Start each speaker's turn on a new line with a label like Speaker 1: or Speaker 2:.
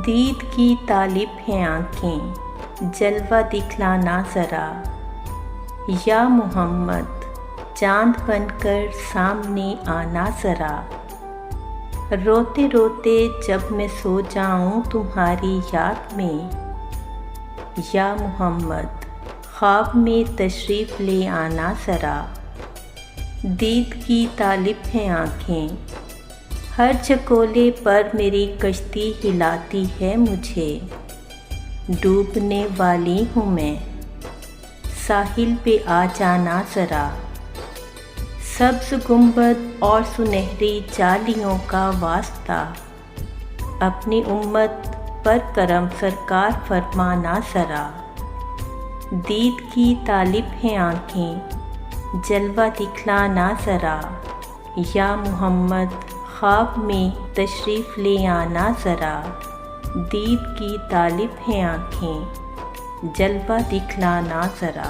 Speaker 1: दीद की तालिब हैं आँखें, जलवा दिखलाना ज़रा। या मोहम्मद चाँद बनकर सामने आना ज़रा। रोते रोते जब मैं सो जाऊँ तुम्हारी याद में, या मोहम्मद ख्वाब में तशरीफ़ ले आना ज़रा। दीद की तालिब हैं आँखें, हर झकोले पर मेरी कश्ती हिलाती है मुझे। डूबने वाली हूँ मैं, साहिल पे आ जाना ज़रा। सब्ज़ गुंबद और सुनहरी जालियों का वास्ता, अपनी उम्मत पर करम सरकार फरमाना ज़रा। दीद की तालिब हैं आँखें, जलवा दिखलाना ज़रा। या मोहम्मद ख्वाब में तशरीफ़ ले आना ज़रा। दीद की तालिब हैं आँखें, जलवा दिखलाना ज़रा।